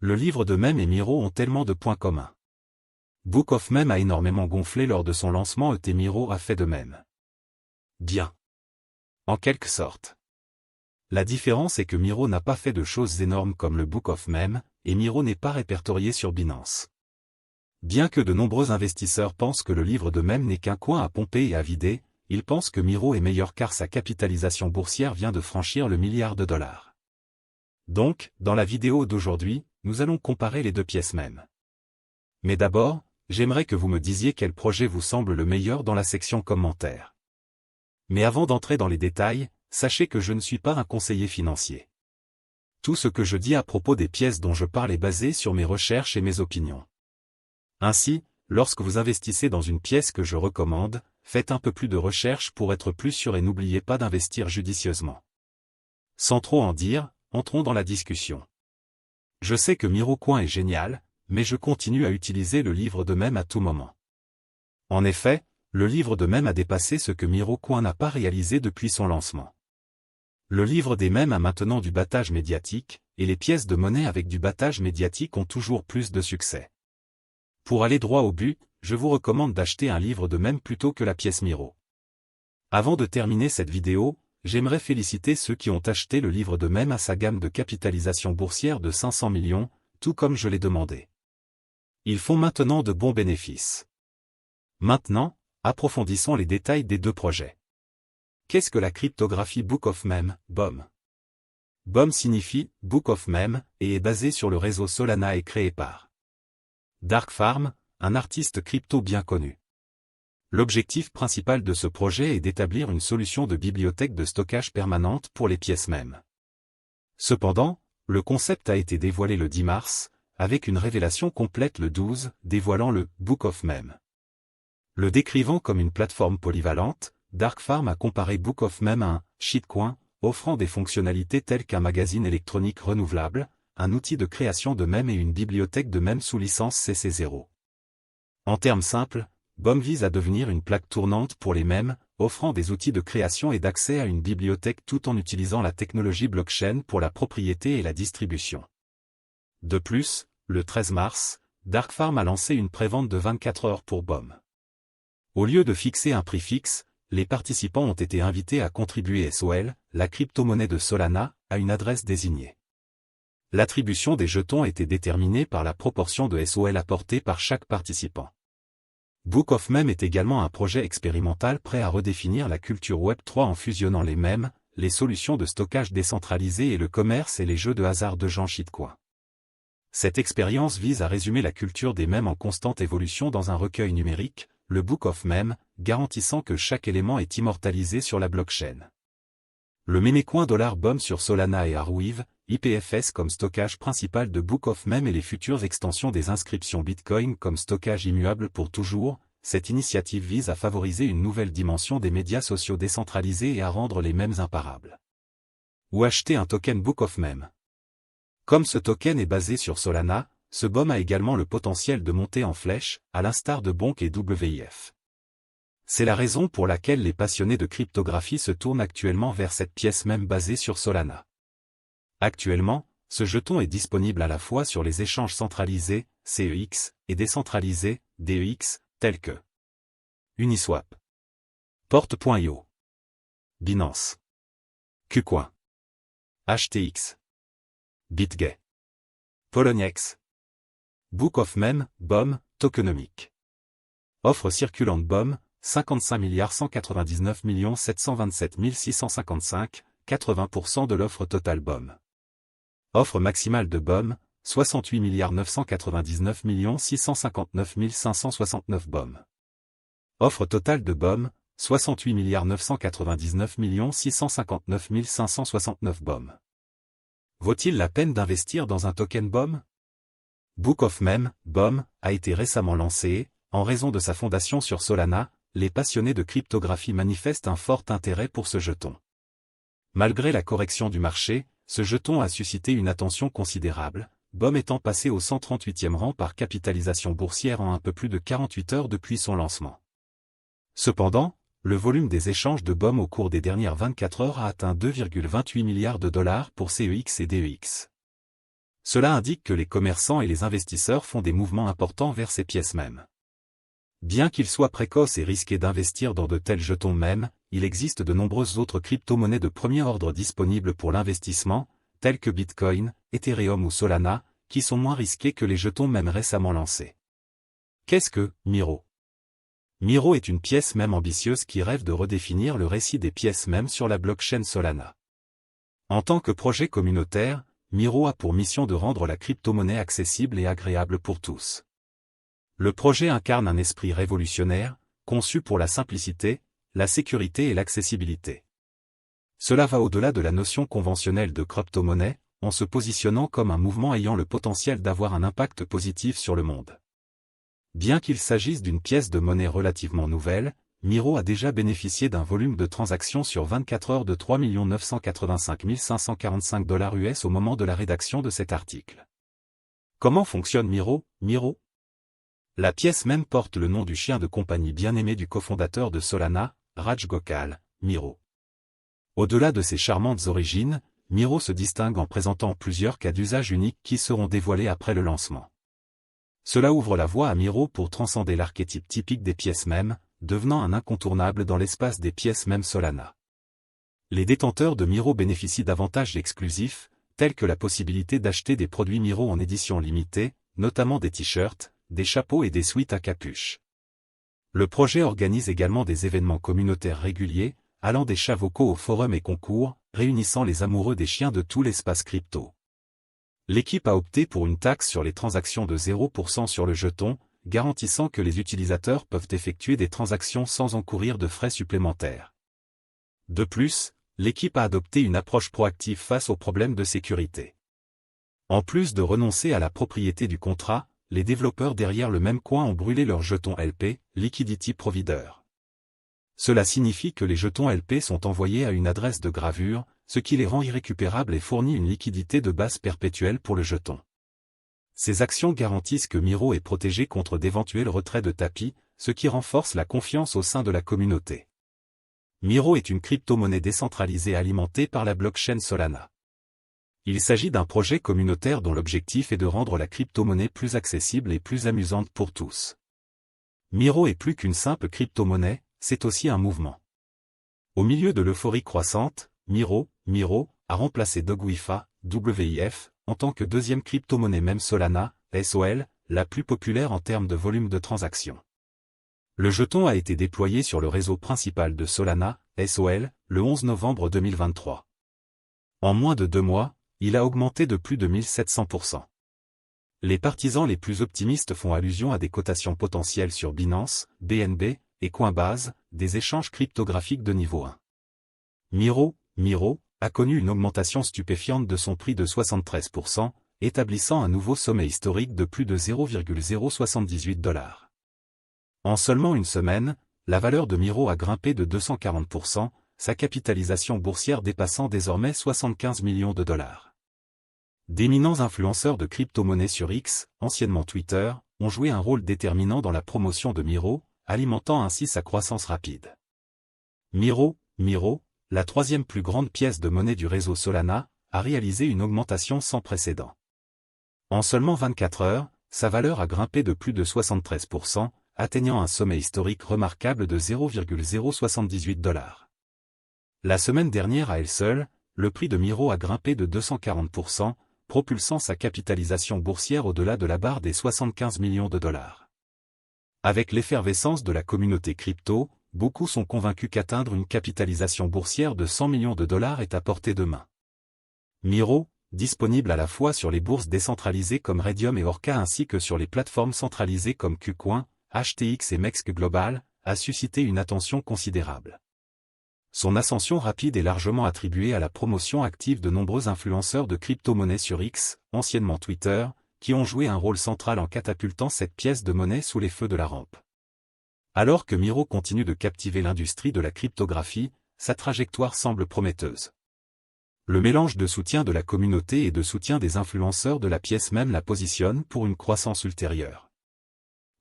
Le livre de Meme et Miro ont tellement de points communs. Book of Meme a énormément gonflé lors de son lancement et Miro a fait de même. Bien. En quelque sorte. La différence est que Miro n'a pas fait de choses énormes comme le Book of Meme, et Miro n'est pas répertorié sur Binance. Bien que de nombreux investisseurs pensent que le livre de Meme n'est qu'un coin à pomper et à vider, ils pensent que Miro est meilleur car sa capitalisation boursière vient de franchir le $1 milliard. Donc, dans la vidéo d'aujourd'hui, nous allons comparer les deux pièces Meme. Mais d'abord, j'aimerais que vous me disiez quel projet vous semble le meilleur dans la section commentaires. Mais avant d'entrer dans les détails, sachez que je ne suis pas un conseiller financier. Tout ce que je dis à propos des pièces dont je parle est basé sur mes recherches et mes opinions. Ainsi, lorsque vous investissez dans une pièce que je recommande, faites un peu plus de recherche pour être plus sûr et n'oubliez pas d'investir judicieusement. Sans trop en dire, entrons dans la discussion. Je sais que MiroCoin est génial, mais je continue à utiliser le livre de Meme à tout moment. En effet, le livre de Meme a dépassé ce que MiroCoin n'a pas réalisé depuis son lancement. Le livre des Meme a maintenant du battage médiatique, et les pièces de monnaie avec du battage médiatique ont toujours plus de succès. Pour aller droit au but, je vous recommande d'acheter un livre de Meme plutôt que la pièce Miro. Avant de terminer cette vidéo, j'aimerais féliciter ceux qui ont acheté le livre de Meme à sa gamme de capitalisation boursière de 500 millions, tout comme je l'ai demandé. Ils font maintenant de bons bénéfices. Maintenant, approfondissons les détails des deux projets. Qu'est-ce que la cryptographie Book of Meme, BOM? BOM signifie Book of Meme et est basé sur le réseau Solana et créé par Dark Farm, un artiste crypto bien connu. L'objectif principal de ce projet est d'établir une solution de bibliothèque de stockage permanente pour les pièces Meme. Cependant, le concept a été dévoilé le 10 mars, avec une révélation complète le 12, dévoilant le Book of Meme. Le décrivant comme une plateforme polyvalente, Dark Farm a comparé Book of Meme à un shitcoin, offrant des fonctionnalités telles qu'un magazine électronique renouvelable, un outil de création de mèmes et une bibliothèque de mèmes sous licence CC0. En termes simples, BOM vise à devenir une plaque tournante pour les mèmes, offrant des outils de création et d'accès à une bibliothèque tout en utilisant la technologie blockchain pour la propriété et la distribution. De plus, le 13 mars, Dark Farm a lancé une prévente de 24 heures pour BOM. Au lieu de fixer un prix fixe, les participants ont été invités à contribuer SOL, la crypto-monnaie de Solana, à une adresse désignée. L'attribution des jetons était déterminée par la proportion de SOL apportée par chaque participant. Book of Meme est également un projet expérimental prêt à redéfinir la culture Web3 en fusionnant les mèmes, les solutions de stockage décentralisées et le commerce et les jeux de hasard de gens shitcoin. Cette expérience vise à résumer la culture des mèmes en constante évolution dans un recueil numérique, le Book of Meme, garantissant que chaque élément est immortalisé sur la blockchain. Le mémécoin $BOM sur Solana et Arweave, IPFS comme stockage principal de Book of Meme et les futures extensions des inscriptions Bitcoin comme stockage immuable pour toujours, cette initiative vise à favoriser une nouvelle dimension des médias sociaux décentralisés et à rendre les mèmes imparables. Ou acheter un token Book of Meme. Comme ce token est basé sur Solana, ce BOM a également le potentiel de monter en flèche, à l'instar de Bonk et WIF. C'est la raison pour laquelle les passionnés de cryptographie se tournent actuellement vers cette pièce Meme basée sur Solana. Actuellement, ce jeton est disponible à la fois sur les échanges centralisés, CEX, et décentralisés, DEX, tels que Uniswap, Porte.io, Binance, KuCoin, HTX, BitGay, Poloniex. Book of Meme, BOM, tokenomique. Offre circulante BOM, 55 199 727 655, 80% de l'offre totale BOM. Offre maximale de BOM, 68 999 659 569 BOM. Offre totale de BOM, 68 999 659 569 BOM. Vaut-il la peine d'investir dans un token BOM? Book of Meme, BOM, a été récemment lancé, en raison de sa fondation sur Solana, les passionnés de cryptographie manifestent un fort intérêt pour ce jeton. Malgré la correction du marché, ce jeton a suscité une attention considérable, BOM étant passé au 138e rang par capitalisation boursière en un peu plus de 48 heures depuis son lancement. Cependant, le volume des échanges de BOM au cours des dernières 24 heures a atteint $2,28 milliards pour CEX et DEX. Cela indique que les commerçants et les investisseurs font des mouvements importants vers ces pièces mêmes. Bien qu'il soit précoce et risqué d'investir dans de tels jetons mêmes, il existe de nombreuses autres crypto-monnaies de premier ordre disponibles pour l'investissement, telles que Bitcoin, Ethereum ou Solana, qui sont moins risqués que les jetons mêmes récemment lancés. Qu'est-ce que Miro? Miro est une pièce même ambitieuse qui rêve de redéfinir le récit des pièces mêmes sur la blockchain Solana. En tant que projet communautaire, Miro a pour mission de rendre la crypto-monnaie accessible et agréable pour tous. Le projet incarne un esprit révolutionnaire, conçu pour la simplicité, la sécurité et l'accessibilité. Cela va au-delà de la notion conventionnelle de crypto-monnaie, en se positionnant comme un mouvement ayant le potentiel d'avoir un impact positif sur le monde. Bien qu'il s'agisse d'une pièce de monnaie relativement nouvelle, Miro a déjà bénéficié d'un volume de transactions sur 24 heures de 3 985 545 $ US au moment de la rédaction de cet article. Comment fonctionne Miro? La pièce même porte le nom du chien de compagnie bien-aimé du cofondateur de Solana, Raj Gokal, Miro. Au-delà de ses charmantes origines, Miro se distingue en présentant plusieurs cas d'usage uniques qui seront dévoilés après le lancement. Cela ouvre la voie à Miro pour transcender l'archétype typique des pièces mêmes, devenant un incontournable dans l'espace des pièces mêmes Solana. Les détenteurs de Miro bénéficient d'avantages exclusifs, tels que la possibilité d'acheter des produits Miro en édition limitée, notamment des t-shirts, des chapeaux et des sweats à capuche. Le projet organise également des événements communautaires réguliers, allant des chats vocaux aux forums et concours, réunissant les amoureux des chiens de tout l'espace crypto. L'équipe a opté pour une taxe sur les transactions de 0% sur le jeton, garantissant que les utilisateurs peuvent effectuer des transactions sans encourir de frais supplémentaires. De plus, l'équipe a adopté une approche proactive face aux problèmes de sécurité. En plus de renoncer à la propriété du contrat, les développeurs derrière le même coin ont brûlé leurs jetons LP, Liquidity Provider. Cela signifie que les jetons LP sont envoyés à une adresse de gravure, ce qui les rend irrécupérables et fournit une liquidité de base perpétuelle pour le jeton. Ces actions garantissent que Miro est protégé contre d'éventuels retraits de tapis, ce qui renforce la confiance au sein de la communauté. Miro est une crypto-monnaie décentralisée alimentée par la blockchain Solana. Il s'agit d'un projet communautaire dont l'objectif est de rendre la crypto-monnaie plus accessible et plus amusante pour tous. Miro est plus qu'une simple crypto-monnaie, c'est aussi un mouvement. Au milieu de l'euphorie croissante, Miro a remplacé Dogwifa, WIF, en tant que deuxième crypto-monnaie même Solana, SOL, la plus populaire en termes de volume de transactions. Le jeton a été déployé sur le réseau principal de Solana, SOL, le 11 novembre 2023. En moins de 2 mois, il a augmenté de plus de 1700%. Les partisans les plus optimistes font allusion à des cotations potentielles sur Binance, BNB et Coinbase, des échanges cryptographiques de niveau 1. Miro a connu une augmentation stupéfiante de son prix de 73%, établissant un nouveau sommet historique de plus de 0,078 $. En seulement une semaine, la valeur de Miro a grimpé de 240%, sa capitalisation boursière dépassant désormais 75 millions de $. D'éminents influenceurs de crypto-monnaies sur X, anciennement Twitter, ont joué un rôle déterminant dans la promotion de Miro, alimentant ainsi sa croissance rapide. Miro, la troisième plus grande pièce de monnaie du réseau Solana, a réalisé une augmentation sans précédent. En seulement 24 heures, sa valeur a grimpé de plus de 73%, atteignant un sommet historique remarquable de 0,078 $. La semaine dernière à elle seule, le prix de Miro a grimpé de 240%, propulsant sa capitalisation boursière au-delà de la barre des 75 millions de $. Avec l'effervescence de la communauté crypto, beaucoup sont convaincus qu'atteindre une capitalisation boursière de 100 millions de $ est à portée de main. Miro, disponible à la fois sur les bourses décentralisées comme Raydium et Orca ainsi que sur les plateformes centralisées comme KuCoin, HTX et Mex Global, a suscité une attention considérable. Son ascension rapide est largement attribuée à la promotion active de nombreux influenceurs de crypto-monnaies sur X, anciennement Twitter, qui ont joué un rôle central en catapultant cette pièce de monnaie sous les feux de la rampe. Alors que Miro continue de captiver l'industrie de la cryptographie, sa trajectoire semble prometteuse. Le mélange de soutien de la communauté et de soutien des influenceurs de la pièce même la positionne pour une croissance ultérieure.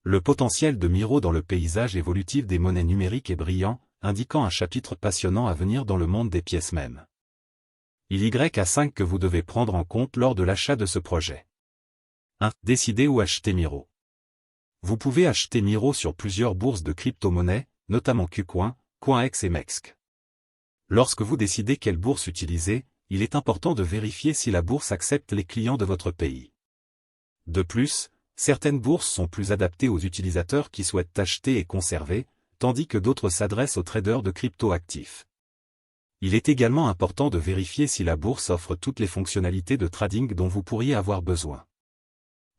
Le potentiel de Miro dans le paysage évolutif des monnaies numériques est brillant, indiquant un chapitre passionnant à venir dans le monde des pièces mêmes. Il y a 5 que vous devez prendre en compte lors de l'achat de ce projet. 1. Décider où acheter Miro. Vous pouvez acheter Miro sur plusieurs bourses de crypto-monnaies, notamment KuCoin, CoinEx et MEXC. Lorsque vous décidez quelle bourse utiliser, il est important de vérifier si la bourse accepte les clients de votre pays. De plus, certaines bourses sont plus adaptées aux utilisateurs qui souhaitent acheter et conserver, tandis que d'autres s'adressent aux traders de crypto-actifs. Il est également important de vérifier si la bourse offre toutes les fonctionnalités de trading dont vous pourriez avoir besoin.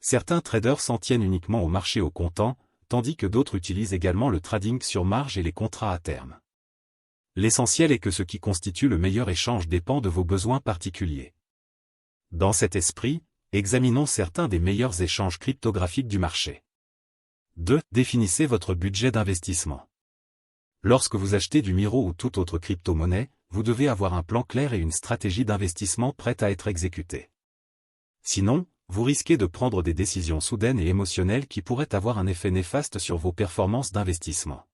Certains traders s'en tiennent uniquement au marché au comptant, tandis que d'autres utilisent également le trading sur marge et les contrats à terme. L'essentiel est que ce qui constitue le meilleur échange dépend de vos besoins particuliers. Dans cet esprit, examinons certains des meilleurs échanges cryptographiques du marché. 2. Définissez votre budget d'investissement. Lorsque vous achetez du Miro ou toute autre crypto-monnaie, vous devez avoir un plan clair et une stratégie d'investissement prête à être exécutée. Sinon, vous risquez de prendre des décisions soudaines et émotionnelles qui pourraient avoir un effet néfaste sur vos performances d'investissement.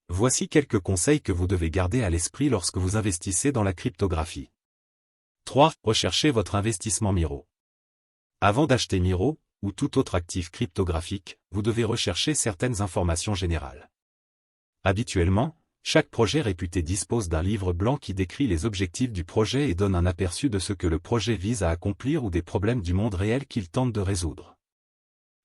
Voici quelques conseils que vous devez garder à l'esprit lorsque vous investissez dans la cryptographie. 3. Recherchez votre investissement Miro. Avant d'acheter Miro, ou tout autre actif cryptographique, vous devez rechercher certaines informations générales. Habituellement, chaque projet réputé dispose d'un livre blanc qui décrit les objectifs du projet et donne un aperçu de ce que le projet vise à accomplir ou des problèmes du monde réel qu'il tente de résoudre.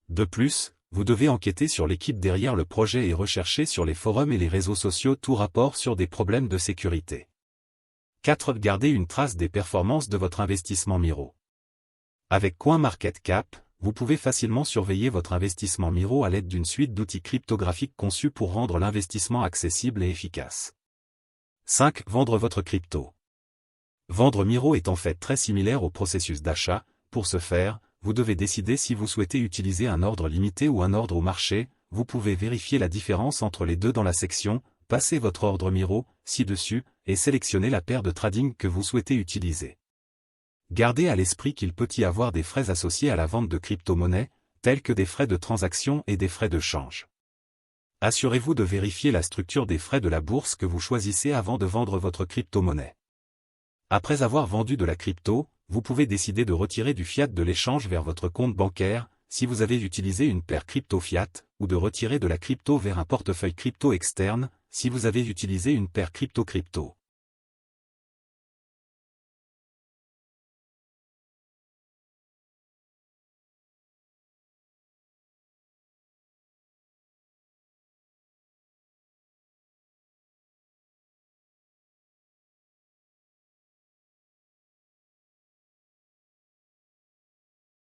De plus, vous devez enquêter sur l'équipe derrière le projet et rechercher sur les forums et les réseaux sociaux tout rapport sur des problèmes de sécurité. 4. Gardez une trace des performances de votre investissement Miro. Avec CoinMarketCap, vous pouvez facilement surveiller votre investissement Miro à l'aide d'une suite d'outils cryptographiques conçus pour rendre l'investissement accessible et efficace. 5. Vendre votre crypto. Vendre Miro est en fait très similaire au processus d'achat. Pour ce faire, vous devez décider si vous souhaitez utiliser un ordre limité ou un ordre au marché. Vous pouvez vérifier la différence entre les deux dans la section « Passez votre ordre Miro » ci-dessus et sélectionner la paire de trading que vous souhaitez utiliser. Gardez à l'esprit qu'il peut y avoir des frais associés à la vente de crypto-monnaies, tels que des frais de transaction et des frais de change. Assurez-vous de vérifier la structure des frais de la bourse que vous choisissez avant de vendre votre crypto-monnaie. Après avoir vendu de la crypto, vous pouvez décider de retirer du fiat de l'échange vers votre compte bancaire, si vous avez utilisé une paire crypto-fiat, ou de retirer de la crypto vers un portefeuille crypto externe, si vous avez utilisé une paire crypto-crypto.